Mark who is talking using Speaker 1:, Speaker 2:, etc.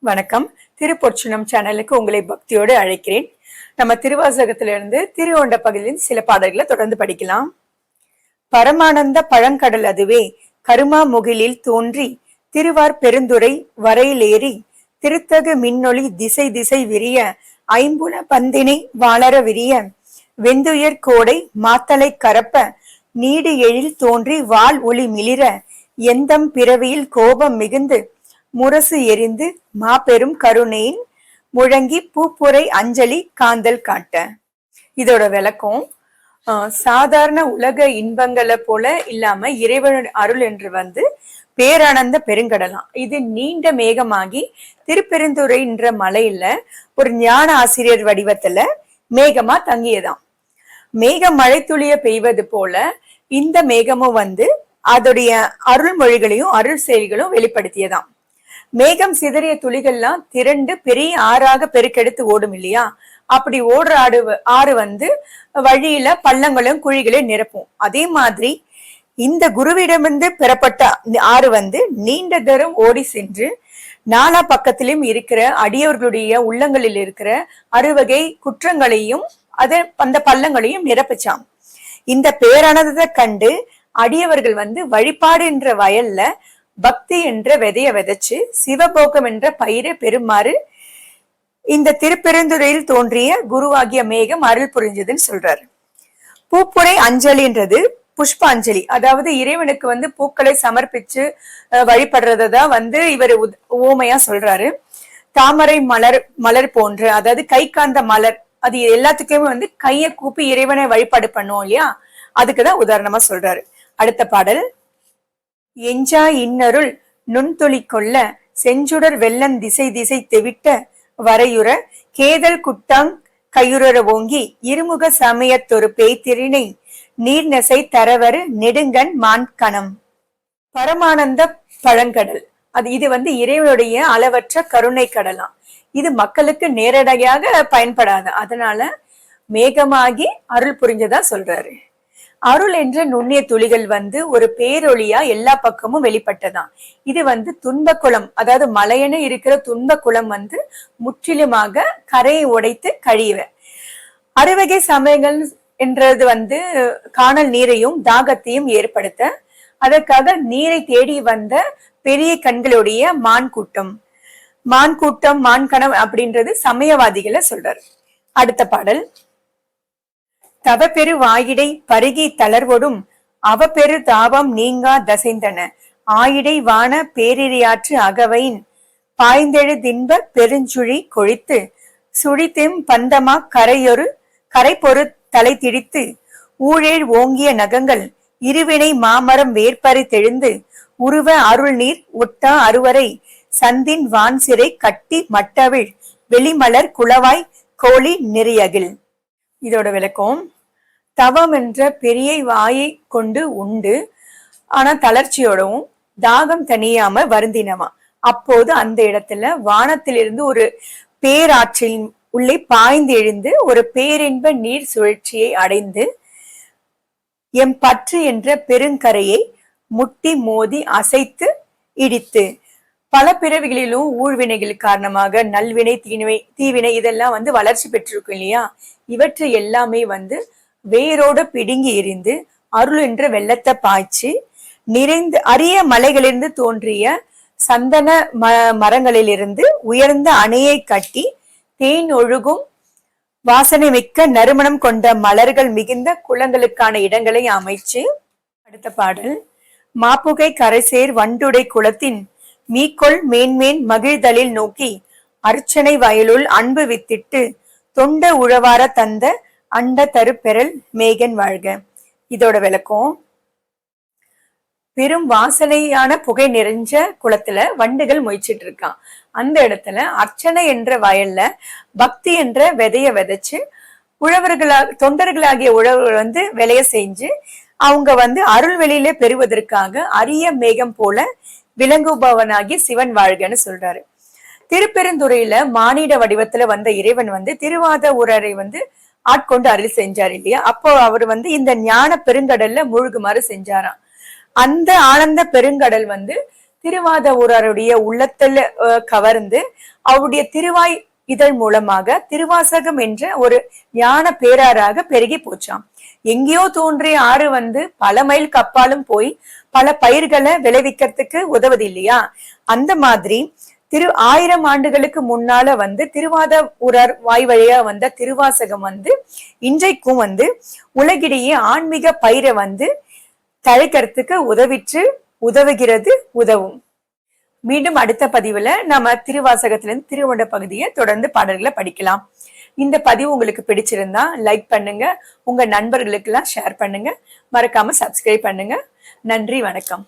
Speaker 1: வணக்கம். திருப்பொற்சுனம் சேனலுக்கு உங்களை பக்தியோடு அழைக்கிறேன். நம்ம திருவாசகத்திலிருந்து திருவொண்ட பகுதியின் சில பாடல்களை தொடர்ந்து படிக்கலாம். பரமானந்த பழங்கடல் அதுவே கருமா முகிலில் தோன்றி திருவார் பெருந்துரை வரையிலேறி திருத்தகு மின்னொளி திசை திசை விரிய ஐம்புல பந்தினை வாளர விரிய வெந்துயர் கோடை மாத்தலை கரப்ப நீடு எழில் தோன்றி வால் ஒளி மிளிர எந்தம் பிறவியில் கோபம் மிகுந்து முரசு எரிந்து மாபெரும் கருணையின் முழங்கி பூப்புரை அஞ்சலி காந்தல் காட்ட. இதோட விளக்கம், சாதாரண உலக இன்பங்களை போல இல்லாம இறைவன் அருள் என்று பேரானந்த பெருங்கடலாம். இது நீண்ட மேகமாகி திருப்பெருந்துறை என்ற மலையில ஒரு ஞான ஆசிரியர் வடிவத்துல மேகமா தங்கியதாம். மேகம் மழை துளிய பெய்வது போல இந்த மேகமும் அதோடைய அருள்மொழிகளையும் அருள் செயல்களும் வெளிப்படுத்தியதாம். மேகம் சிதறிய துளிகள்லாம் திரண்டு பெரிய ஆறாக பெருக்கெடுத்து ஓடும் இல்லையா? அப்படி ஓடுற ஆறு வழியில பள்ளங்களும் குழிகளையும் நிரப்பும். அதே மாதிரி இந்த குருவிடமிருந்து பெறப்பட்ட ஆறு நீண்ட தூரம் ஓடி சென்று நாலா பக்கத்திலும் இருக்கிற அடியவர்களுடைய உள்ளங்களில் இருக்கிற அறுவகை குற்றங்களையும் அந்த பள்ளங்களையும் நிரப்பிச்சாம். இந்த பேரானதை கண்டு அடியவர்கள் வழிபாடு என்ற வயல்ல பக்தி என்ற விதைய விதைச்சு சிவபோகம் என்ற பயிரை பெறுமாறு இந்த திருப்பெருந்துறையில் தோன்றிய குருவாகிய மேகம் அருள் புரிஞ்சதுன்னு சொல்றாரு. பூப்புரை அஞ்சலின்றது புஷ்பாஞ்சலி, அதாவது இறைவனுக்கு பூக்களை சமர்ப்பிச்சு வழிபடுறதான் இவர் ஓமையா சொல்றாரு. தாமரை மலர் போன்ற, அதாவது கை காந்த மலர், அது எல்லாத்துக்குமே கையை கூப்பி இறைவனை வழிபாடு பண்ணுவோம் இல்லையா? அதுக்குதான் உதாரணமா சொல்றாரு. அடுத்த பாடல், எஞ்சா இன்னருள் நுண்துளி கொள்ள செஞ்சுடர் வெள்ளன் திசை திசை தெவிட்ட வரையுற கேதல் குட்டாங் கையுற ஓங்கி இருமுக சமயத்தொரு பேய்திரினை நீர்நெசை தரவரு நெடுங்கண் மான்கணம். பரமானந்த பழங்கடல், இது இறைவனுடைய அளவற்ற கருணை கடலாம். இது மக்களுக்கு நேரடியாக பயன்படாது, அதனால மேகமாகி அருள் புரிஞ்சதா சொல்றாரு. அருள் என்ற நுண்ணிய துளிகள் ஒரு பேரொளியா எல்லா பக்கமும் வெளிப்பட்டதாம். இது துன்ப குளம், அதாவது மலையென இருக்கிற துன்ப குளம் முற்றிலுமாக கரையை உடைத்து கழிவ. அறுவகை சமயங்கள் என்றது காணல் நீரையும் தாகத்தையும் ஏற்படுத்த, அதற்காக நீரை தேடி வந்த பெரிய கண்களுடைய மான்கணம் அப்படின்றது சமயவாதிகளை சொல்றாரு. அடுத்த பாடல், தவ பெரு வாயிடை பருகி தளர்வொடும் அவ பெரு தாபம் நீங்கா தசைந்தன ஆயிடை வான பேரிரியாற்று அகவையின் பாய்ந்தெழு தின்ப பெருஞ்சுழி கொழித்து சுழித்தெம் பந்தமா கரை பொறு தலை திடித்து ஊழேழ் ஓங்கிய நகங்கள் இருவினை மாமரம் வேற்பறி தெழுந்து உருவ அருள் நீர் ஒட்டா அருவரை சந்தின் வான் சிறை கட்டி மட்டவிழ் வெளிமலர் குளவாய் கோழி நெறியகில். இதோட விளக்கம், தவம் என்ற பெரிய வாயை கொண்டு உண்டு, ஆனா தளர்ச்சியோடவும் தாகம் தனியாம வருந்தினமா. அப்போது அந்த இடத்துல வானத்திலிருந்து ஒரு பேராற்றில் உள்ளே பாய்ந்து எழுந்து ஒரு பேரின்ப நீர் சுழற்சியை அடைந்து எம் பற்று என்ற பெருங்கரையை முட்டி மோதி அசைத்து இடித்து, பல பிறவிகளிலும் ஊழ்வினைகள் காரணமாக நல்வினை தீவினை இதெல்லாம் வளர்ச்சி பெற்றிருக்கும் இல்லையா? இவற்றை எல்லாமே வேரோடு பிடுங்கி எறிந்து அருள் என்ற வெள்ளத்தை பாய்ச்சி நிறைந்து அரிய மலைகளிலிருந்து தோன்றிய சந்தன மரங்களிலிருந்து உயர்ந்த அணையை கட்டி தேன் ஒழுகும் வாசனை மிக்க நறுமணம் கொண்ட மலர்கள் மிகுந்த குளங்களுக்கான இடங்களை அமைச்சு. அடுத்த பாடல், மாப்புகை கரைசேர் வண்டுடை குளத்தின் மீக்கொள் மேன்மேன் மகிழ்தலில் நோக்கி அர்ச்சனை வயலுள் அன்பு வித்திட்டு தொண்ட உழவார தந்த அண்ட தருப்பெறல் மேகன் வாழ்க. இதோட விளக்கம், பெரும் வாசனையான புகை நிறைஞ்ச குளத்துல வண்டுகள் மொய்ச்சிட்டு இருக்கான். அந்த இடத்துல அர்ச்சனை என்ற வயல்ல பக்தி என்ற விதைய விதைச்சு தொண்டர்களாகிய உழவர்கள் விளைய செஞ்சு அவங்க அருள் வெளியில பெறுவதற்காக அரிய மேகம் போல விளங்குபவனாகி சிவன் வாழ்கன்னு சொல்றாரு. திருப்பெருந்துறையில மானிட வடிவத்துல வந்த இறைவன் திருவாத ஊரரை ஆட்கொண்டு அருள் செஞ்சார் இல்லையா? அப்போ அவர் இந்த ஞான பெருங்கடல்ல மூழ்குமாறு செஞ்சாராம். அந்த ஆனந்த பெருங்கடல் திருவாதவூரருடைய உள்ளத்துல கவர்ந்து அவருடைய திருவாய் இதழ் மூலமாக திருவாசகம் என்ற ஒரு ஞான பேராறாக பெருகி போச்சாம். எங்கேயோ தோன்றிய ஆறு பல மைல் கப்பாலும் போய் பல பயிர்களை விளைவிக்கிறதுக்கு உதவுது இல்லையா? அந்த மாதிரி 1000 ஆண்டுகளுக்கு முன்னால திருவாதவூரர் வாய் வழியா வந்த திருவாசகம் இன்றைக்கும் உலகிடையே ஆன்மீக பயிரை தழைக்கிறதுக்கு உதவுகிறது, உதவும். மீண்டும் அடுத்த பதிவுல நம்ம திருவாசகத்திலிருந்து திருவொண்ட பகுதியை தொடர்ந்து பாடல்களை படிக்கலாம். இந்த பதிவு உங்களுக்கு பிடிச்சிருந்தா லைக் பண்ணுங்க, உங்க நண்பர்களுக்கு எல்லாம் ஷேர் பண்ணுங்க, மறக்காம சப்ஸ்கிரைப் பண்ணுங்க. நன்றி, வணக்கம்.